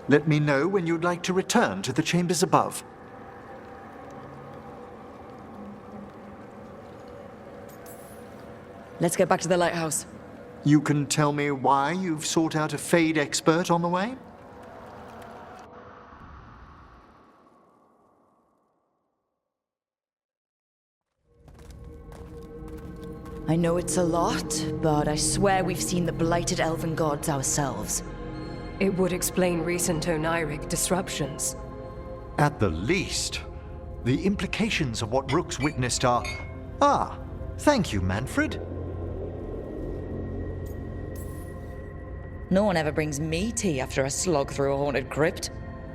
Let me know when you'd like to return to the chambers above. Let's get back to the lighthouse. You can tell me why you've sought out a Fade expert on the way? I know it's a lot, but I swear we've seen the blighted elven gods ourselves. It would explain recent oniric disruptions. At the least. The implications of what Rook's witnessed are... Ah, thank you, Manfred. No one ever brings me tea after a slog through a haunted crypt.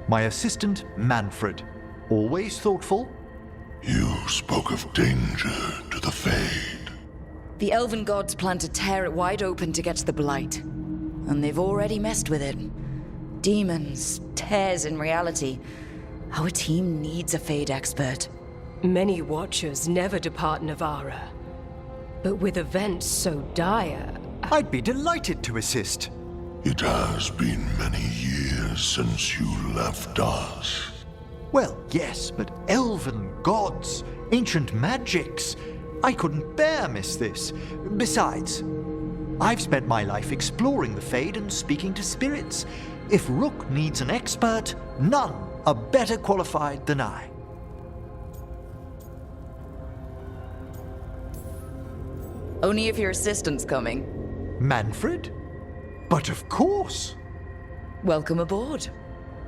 My assistant, Manfred. Always thoughtful. You spoke of danger to the Fade. The elven gods plan to tear it wide open to get to the blight. And they've already messed with it. Demons, tears in reality. Our team needs a Fade expert. Many Watchers never depart Navara. But with events so dire... I'd be delighted to assist. It has been many years since you left us. Well, yes, but elven gods, ancient magics. I couldn't bear miss this. Besides, I've spent my life exploring the Fade and speaking to spirits. If Rook needs an expert, none are better qualified than I. Only if your assistant's coming. Manfred? But of course. Welcome aboard.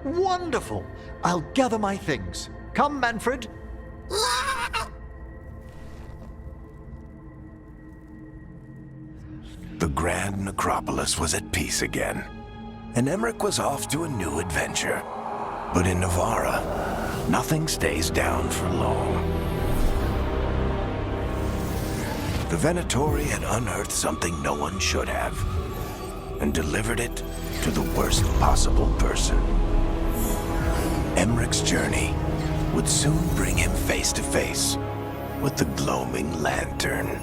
Wonderful. I'll gather my things. Come, Manfred. The Grand Necropolis was at peace again, and Emmerich was off to a new adventure. But in Navara, nothing stays down for long. The Venatori had unearthed something no one should have, and delivered it to the worst possible person. Emmerich's journey would soon bring him face to face with the gloaming lantern.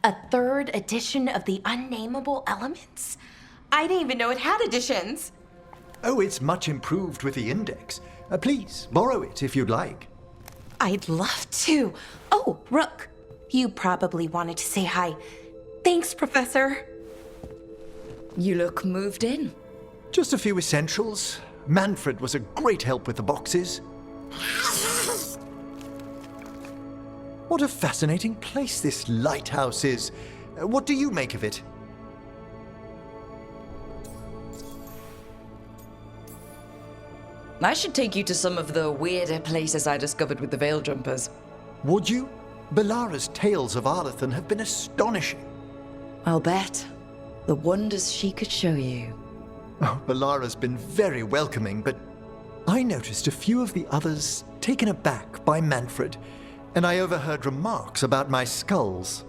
A third edition of the Unnameable Elements? I didn't even know it had editions. Oh, it's much improved with the index. Please, borrow it if you'd like. I'd love to. Oh, Rook, you probably wanted to say hi. Thanks, Professor. You look moved in. Just a few essentials. Manfred was a great help with the boxes. What a fascinating place this lighthouse is. What do you make of it? I should take you to some of the weirder places I discovered with the Veil Jumpers. Would you? Belara's tales of Arlathan have been astonishing. I'll bet. The wonders she could show you. Oh, Belara's been very welcoming, but I noticed a few of the others taken aback by Manfred, and I overheard remarks about my skulls.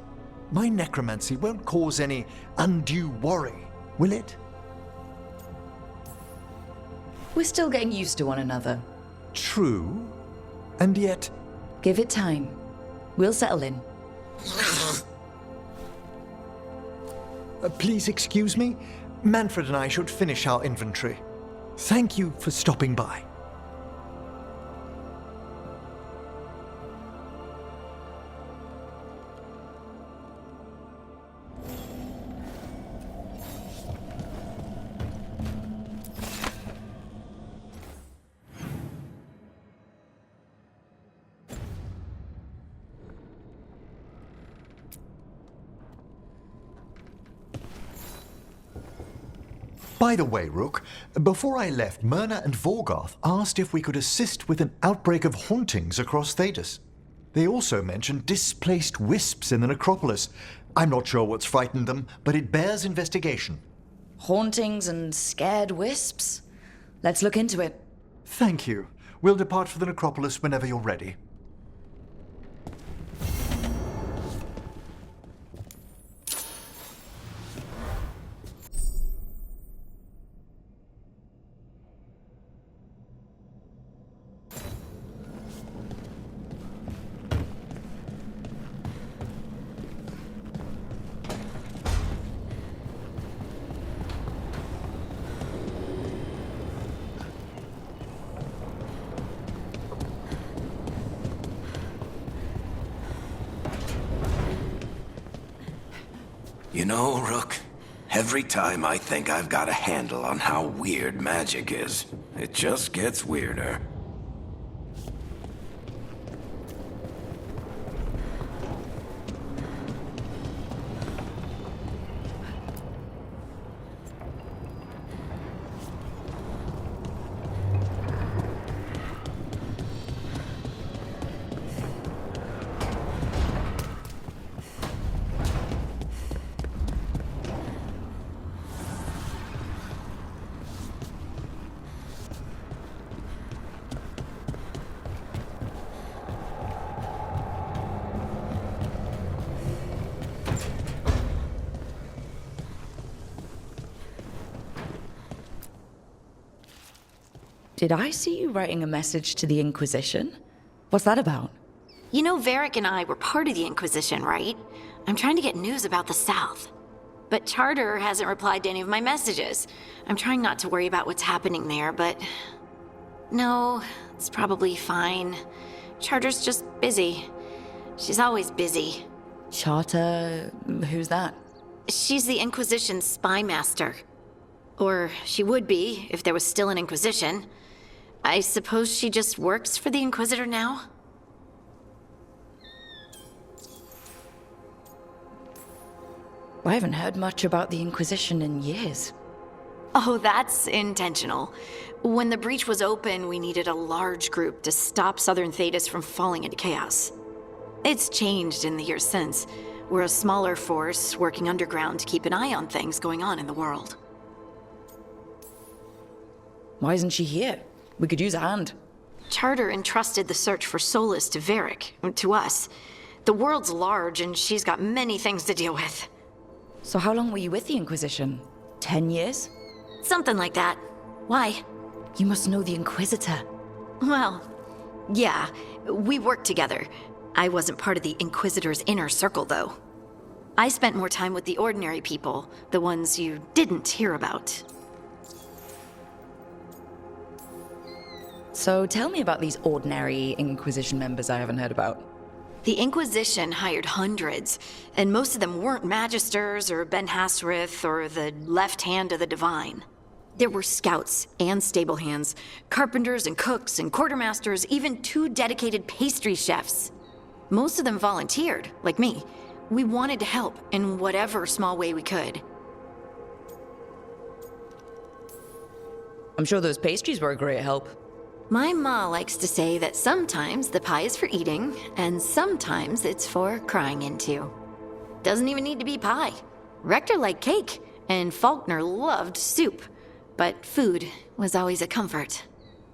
My necromancy won't cause any undue worry, will it? We're still getting used to one another. True, and yet... Give it time. We'll settle in. Please excuse me. Manfred and I should finish our inventory. Thank you for stopping by. By the way, Rook, before I left, Myrna and Vorgoth asked if we could assist with an outbreak of hauntings across Thedas. They also mentioned displaced wisps in the Necropolis. I'm not sure what's frightened them, but it bears investigation. Hauntings and scared wisps? Let's look into it. Thank you. We'll depart for the Necropolis whenever you're ready. You know, Rook, every time I think I've got a handle on how weird magic is, it just gets weirder. Did I see you writing a message to the Inquisition? What's that about? You know, Varric and I were part of the Inquisition, right? I'm trying to get news about the South. But Charter hasn't replied to any of my messages. I'm trying not to worry about what's happening there, but... No, it's probably fine. Charter's just busy. She's always busy. Charter... who's that? She's the Inquisition's spy master. Or she would be, if there was still an Inquisition. I suppose she just works for the Inquisitor now? I haven't heard much about the Inquisition in years. Oh, that's intentional. When the breach was open, we needed a large group to stop Southern Thedas from falling into chaos. It's changed in the years since. We're a smaller force working underground to keep an eye on things going on in the world. Why isn't she here? We could use a hand. Charter entrusted the search for Solus to Varric, to us. The world's large and she's got many things to deal with. So how long were you with the Inquisition? 10 years? Something like that. Why? You must know the Inquisitor. Well, yeah, we worked together. I wasn't part of the Inquisitor's inner circle, though. I spent more time with the ordinary people, the ones you didn't hear about. So tell me about these ordinary Inquisition members I haven't heard about. The Inquisition hired hundreds, and most of them weren't Magisters or Ben Hasrith or the left hand of the Divine. There were scouts and stable hands, carpenters and cooks and quartermasters, even 2 dedicated pastry chefs. Most of them volunteered, like me. We wanted to help in whatever small way we could. I'm sure those pastries were a great help. My ma likes to say that sometimes the pie is for eating, and sometimes it's for crying into. Doesn't even need to be pie. Rector liked cake, and Faulkner loved soup. But food was always a comfort.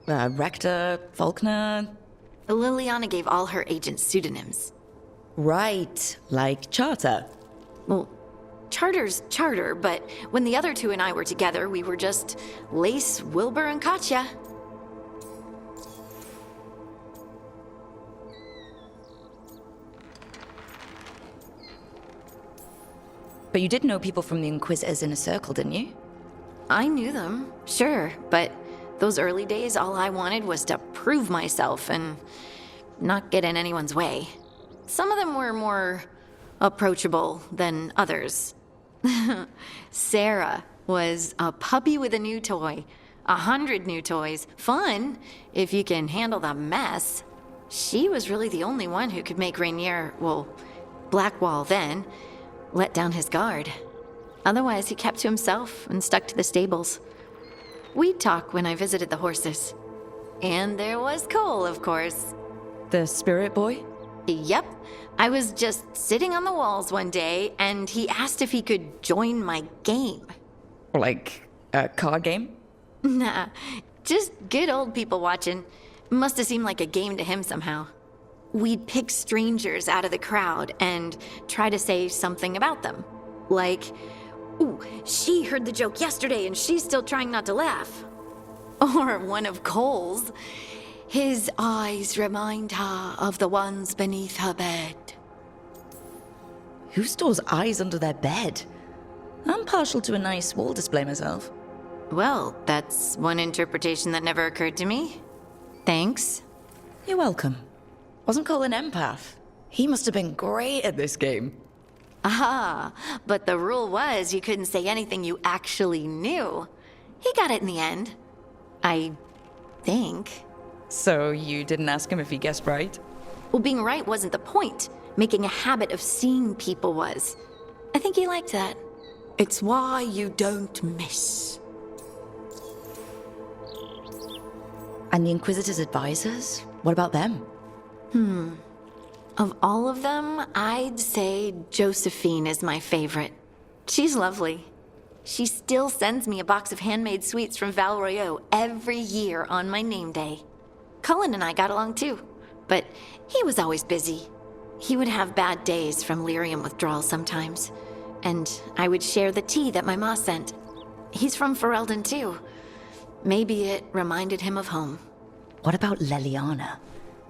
Rector, Faulkner... Liliana gave all her agents pseudonyms. Right, like Charter. Well, Charter's Charter, but when the other 2 and I were together, we were just Lace, Wilbur, and Katya. But you did know people from the Inquisitors Inner Circle, didn't you? I knew them, sure, but those early days, all I wanted was to prove myself and not get in anyone's way. Some of them were more approachable than others. Sarah was a puppy with a new toy. 100 new toys. Fun, if you can handle the mess. She was really the only one who could make Rainier, well, Blackwall then, let down his guard. Otherwise, he kept to himself and stuck to the stables. We'd talk when I visited the horses. And there was Cole, of course. The spirit boy? Yep. I was just sitting on the walls one day, and he asked if he could join my game. Like a card game? Nah, just good old people watching. Must have seemed like a game to him somehow. We'd pick strangers out of the crowd and try to say something about them. Like, ooh, she heard the joke yesterday and she's still trying not to laugh. Or one of Cole's. His eyes remind her of the ones beneath her bed. Who stores eyes under their bed? I'm partial to a nice wall display myself. Well, that's one interpretation that never occurred to me. Thanks. You're welcome. Wasn't Cole an empath? He must have been great at this game. Ah, but the rule was you couldn't say anything you actually knew. He got it in the end. I think. So you didn't ask him if he guessed right? Well, being right wasn't the point. Making a habit of seeing people was. I think he liked that. It's why you don't miss. And the Inquisitor's advisors? What about them? Of all of them, I'd say Josephine is my favorite. She's lovely. She still sends me a box of handmade sweets from Val Royeaux every year on my name day. Cullen and I got along too, but he was always busy. He would have bad days from lyrium withdrawal sometimes, and I would share the tea that my ma sent. He's from Ferelden too. Maybe it reminded him of home. What about Leliana?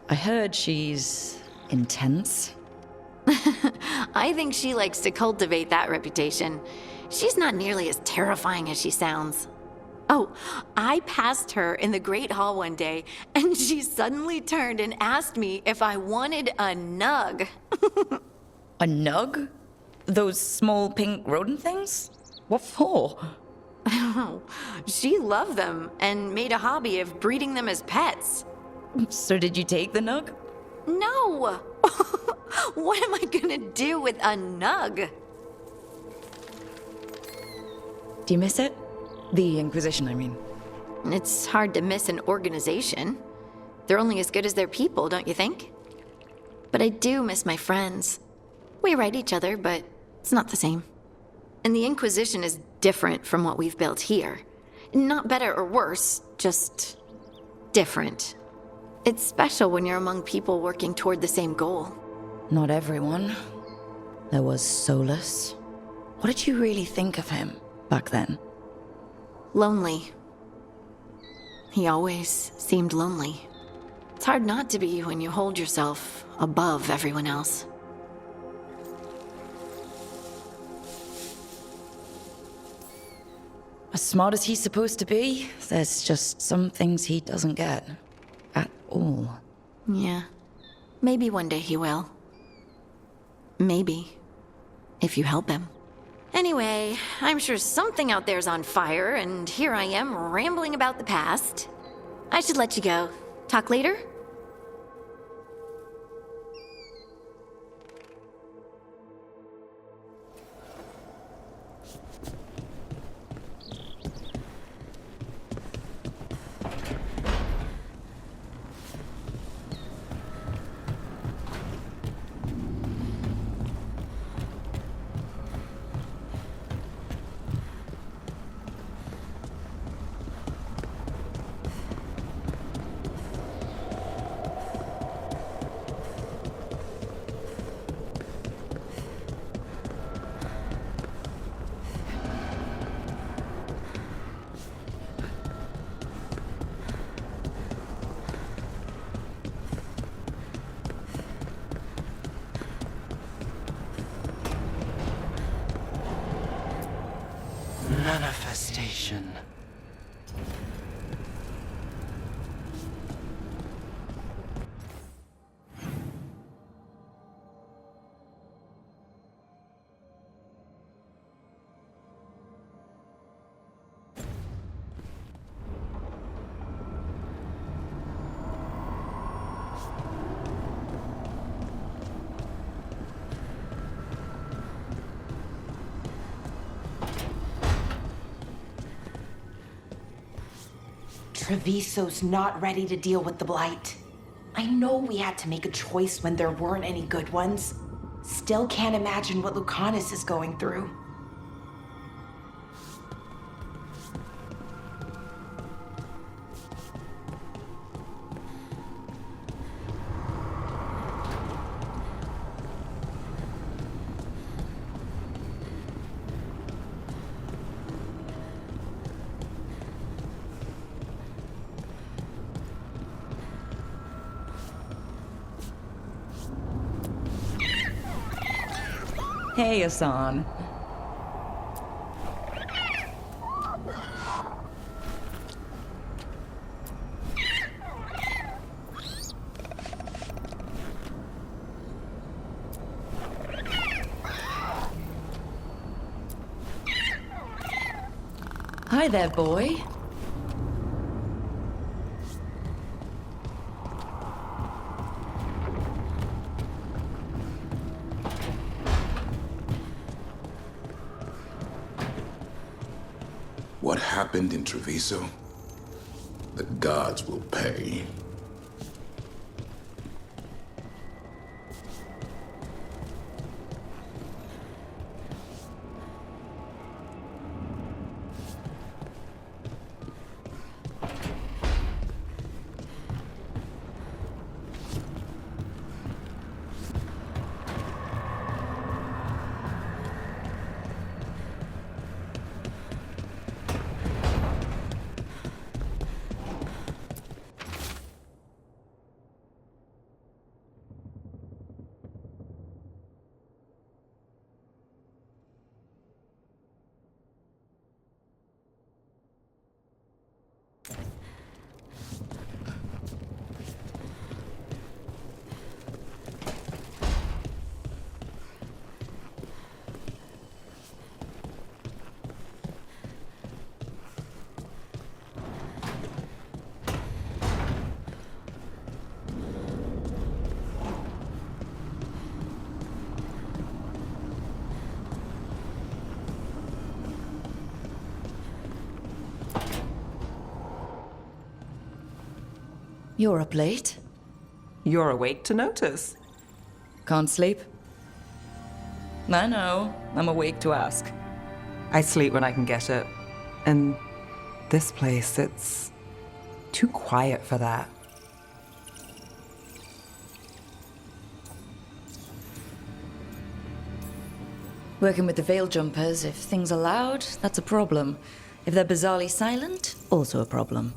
I heard she's intense. I think she likes to cultivate that reputation. She's not nearly as terrifying as she sounds. Oh, I passed her in the Great Hall one day, and she suddenly turned and asked me if I wanted a nug. A nug? Those small pink rodent things? What for? She loved them and made a hobby of breeding them as pets. So did you take the nug? No! What am I gonna do with a nug? Do you miss it? The Inquisition, I mean. It's hard to miss an organization. They're only as good as their people, don't you think? But I do miss my friends. We write each other, but it's not the same. And the Inquisition is different from what we've built here. Not better or worse, just different. It's special when you're among people working toward the same goal. Not everyone. There was Solus. What did you really think of him back then? Lonely. He always seemed lonely. It's hard not to be when you hold yourself above everyone else. As smart as he's supposed to be, there's just some things he doesn't get. At all. Yeah. Maybe one day he will. Maybe. If you help him. Anyway, I'm sure something out there's on fire, and here I am rambling about the past. I should let you go. Talk later? Manifestation. Treviso's not ready to deal with the Blight. I know we had to make a choice when there weren't any good ones. Still can't imagine what Lucanus is going through. Hey, Hassan. Hi there, boy. What happened in Treviso? The gods will pay. You're up late. You're awake to notice. Can't sleep? I know. I'm awake to ask. I sleep when I can get it. And this place, it's too quiet for that. Working with the Veil Jumpers, if things are loud, that's a problem. If they're bizarrely silent, also a problem.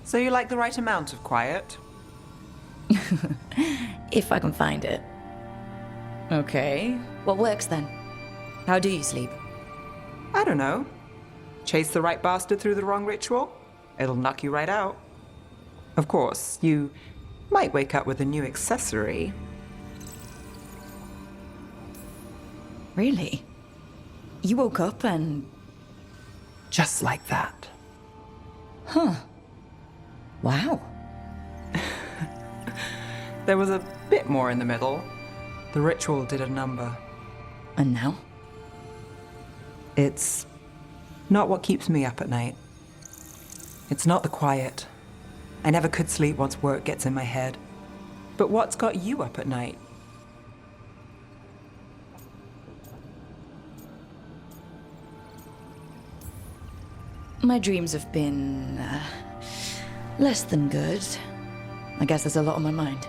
So you like the right amount of quiet? If I can find it. Okay. What works then? How do you sleep? I don't know. Chase the right bastard through the wrong ritual, it'll knock you right out. Of course, you might wake up with a new accessory. Really? You woke up and... Just like that. Huh. Wow. There was a bit more in the middle. The ritual did a number. And now? It's not what keeps me up at night. It's not the quiet. I never could sleep once work gets in my head. But what's got you up at night? My dreams have been... less than good. I guess there's a lot on my mind.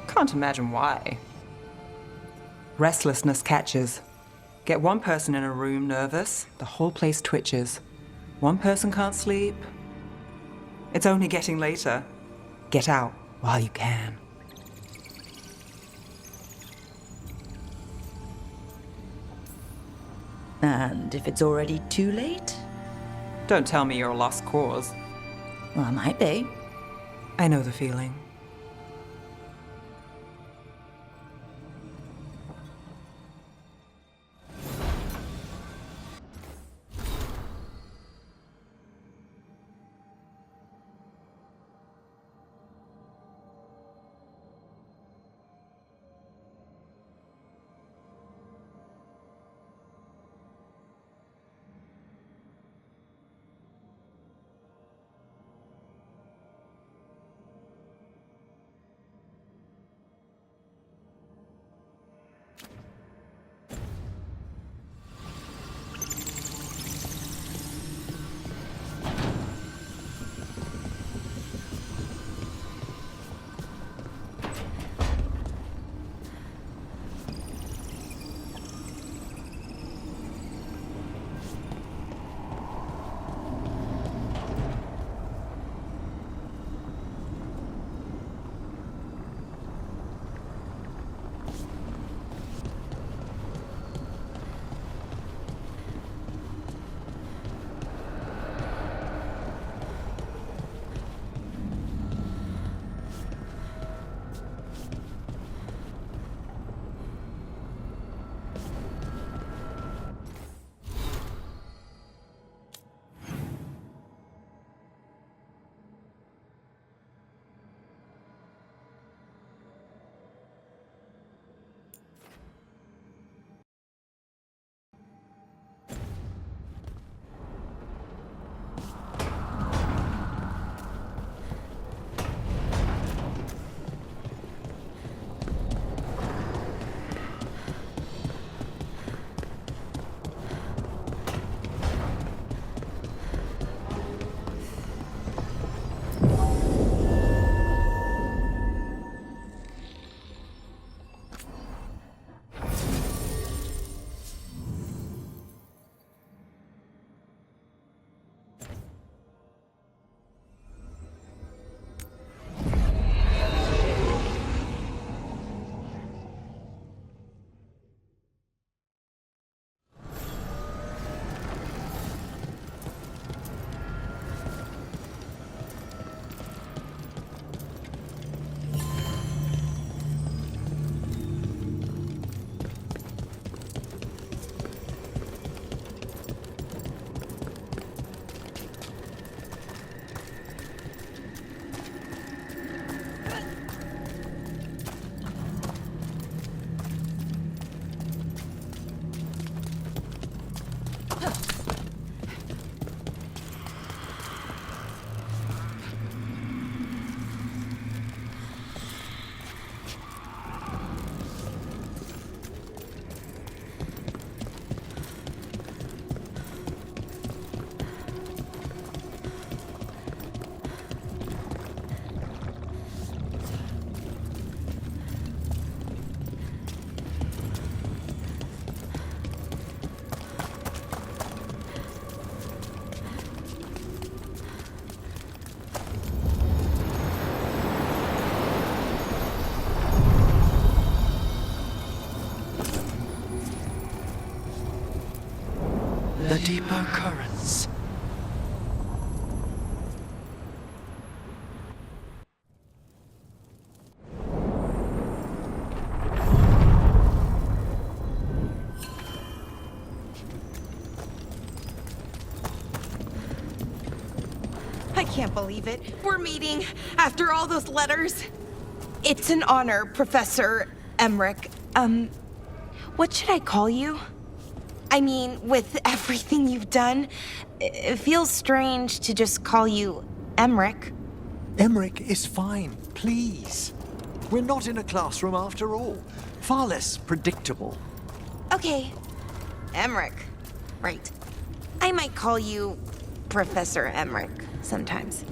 Can't imagine why. Restlessness catches. Get one person in a room nervous, the whole place twitches. One person can't sleep. It's only getting later. Get out while you can. And if it's already too late? Don't tell me you're a lost cause. Well, I might be. I know the feeling. the deeper currents. I can't believe it. We're meeting after all those letters. It's an honor, Professor Emmerich. What should I call you? I mean, with everything you've done, it feels strange to just call you Emmerich. Emmerich is fine, please. We're not in a classroom after all. Far less predictable. Okay, Emmerich. Right. I might call you Professor Emmerich sometimes.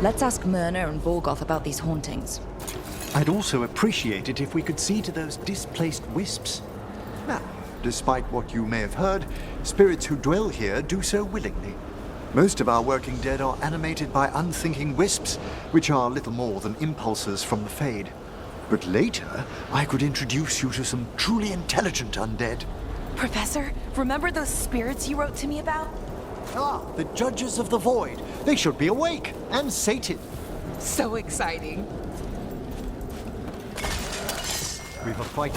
Let's ask Myrna and Vorgoth about these hauntings. I'd also appreciate it if we could see to those displaced wisps. Now, despite what you may have heard, spirits who dwell here do so willingly. Most of our working dead are animated by unthinking wisps, which are little more than impulses from the Fade. But later, I could introduce you to some truly intelligent undead. Professor, remember those spirits you wrote to me about? Ah, the Judges of the Void. They should be awake and sated. So exciting. We've a fight.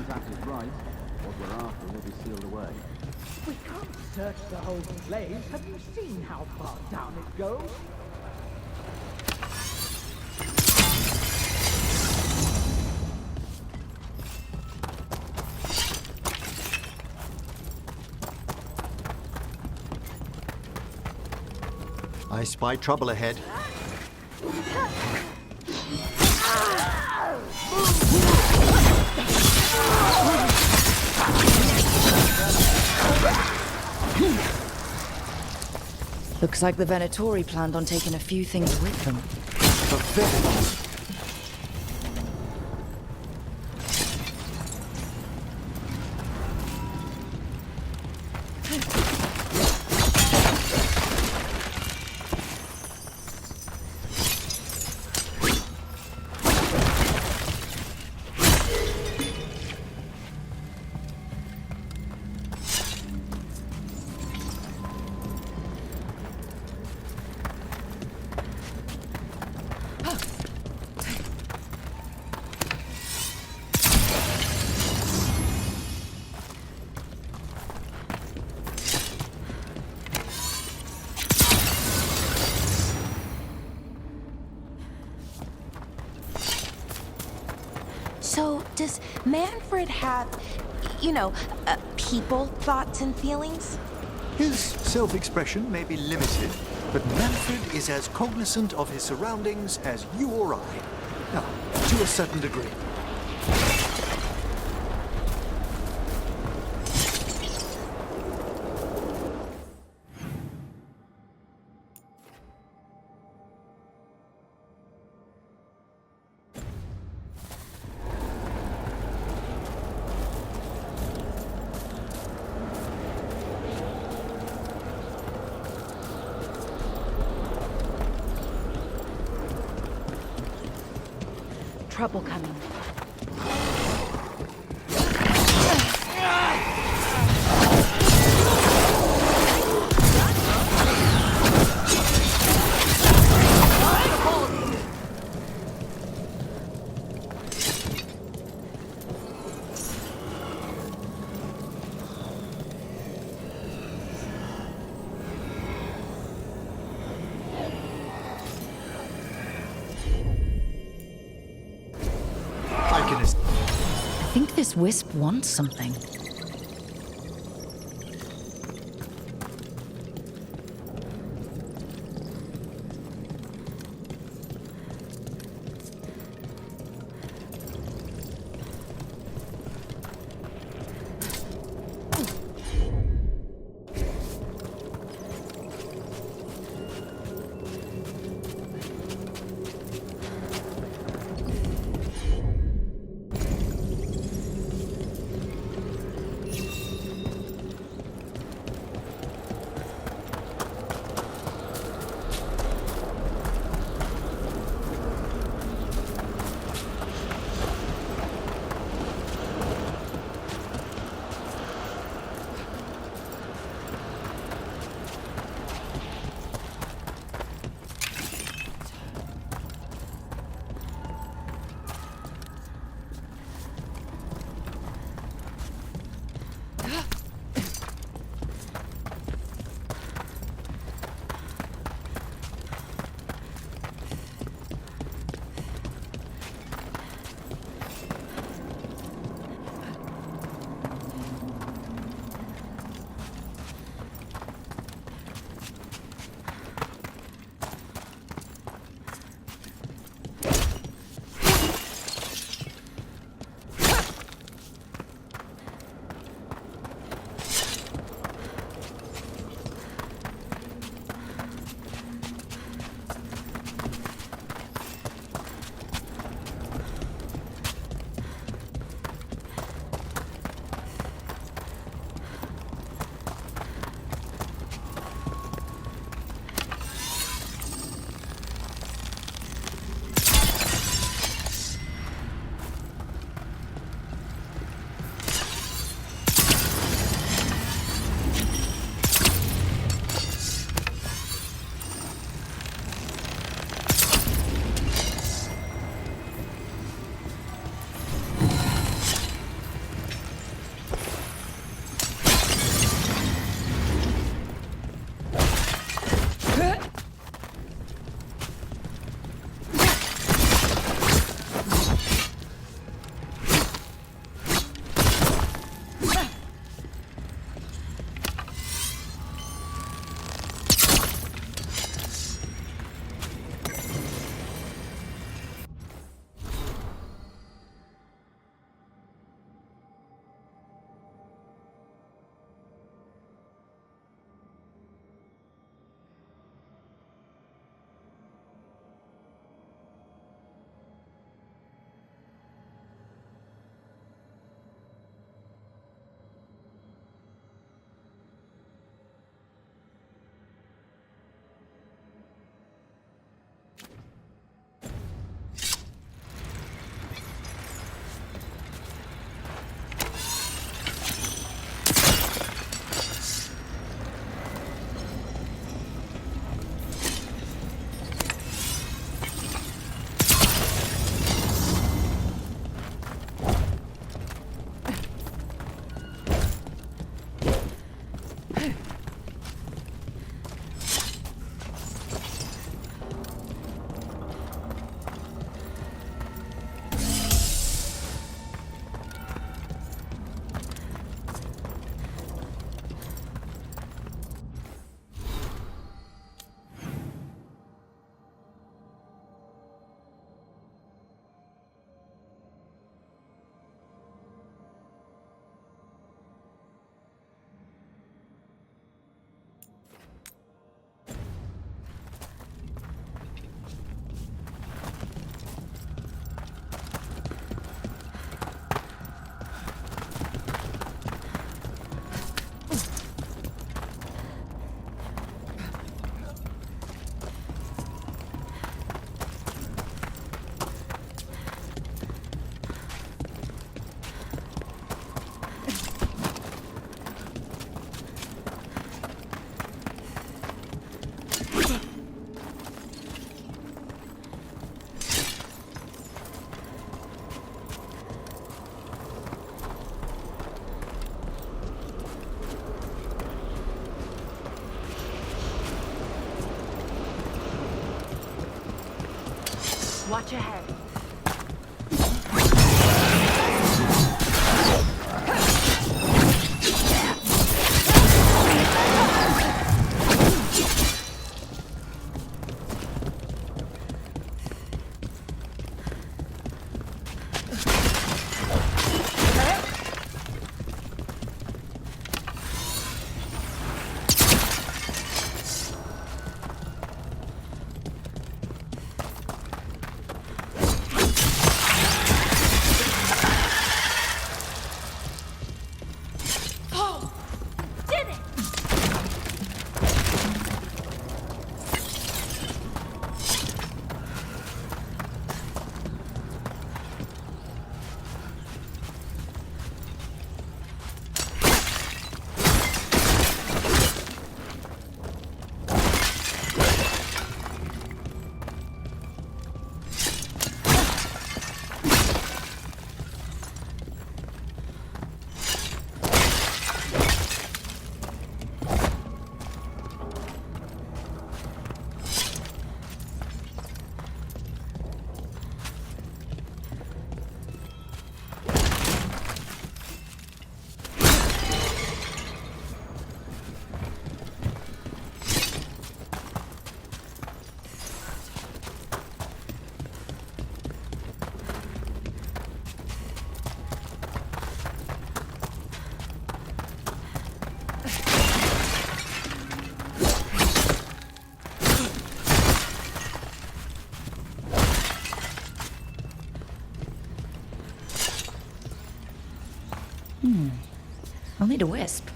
contact is right, what we're after will be sealed away. We can't search the whole place. Have you seen how far down it goes? I spy trouble ahead. Looks like the Venatori planned on taking a few things with them. The villains! So, does Manfred have, people thoughts and feelings? His self-expression may be limited, but Manfred is as cognizant of his surroundings as you or I. Now, to a certain degree. Trouble coming. I think this wisp wants something. Watch ahead. I'll need a wisp.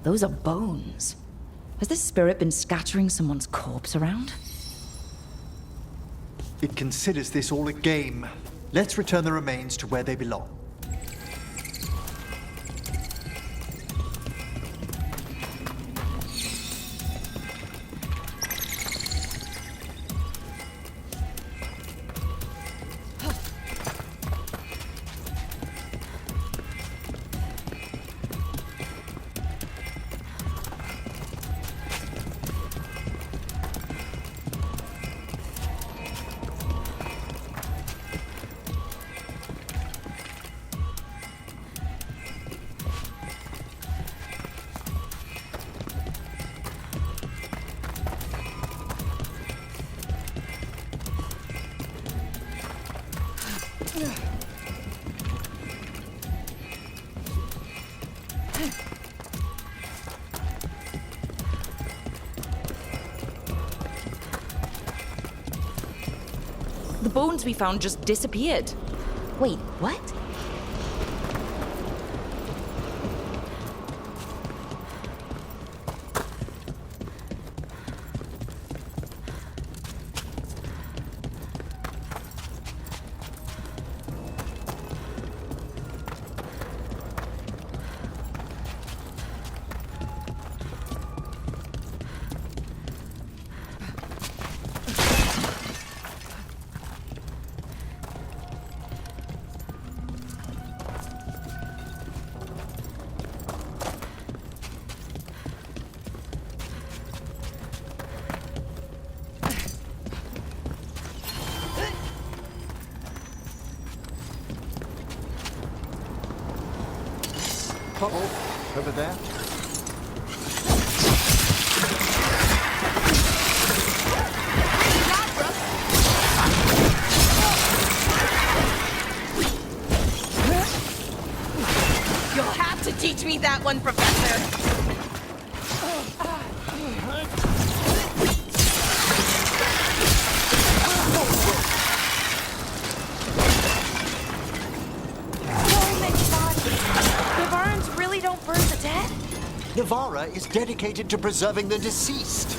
Those are bones. Has this spirit been scattering someone's corpse around? It considers this all a game. Let's return the remains to where they belong. The bones we found just disappeared. Wait, what? Uh-oh, over there. You'll have to teach me that one, Professor. Navara is dedicated to preserving the deceased.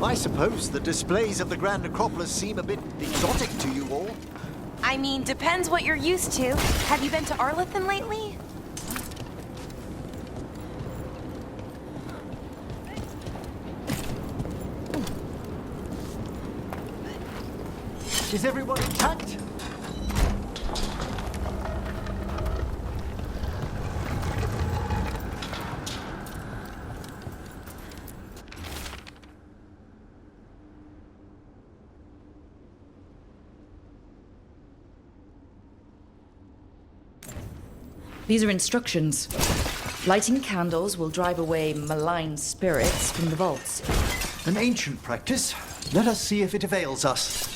I suppose the displays of the Grand Necropolis seem a bit exotic to you all. I mean, depends what you're used to. Have you been to Arlethan lately? Is everyone intact? These are instructions. Lighting candles will drive away malign spirits from the vaults. An ancient practice. Let us see if it avails us.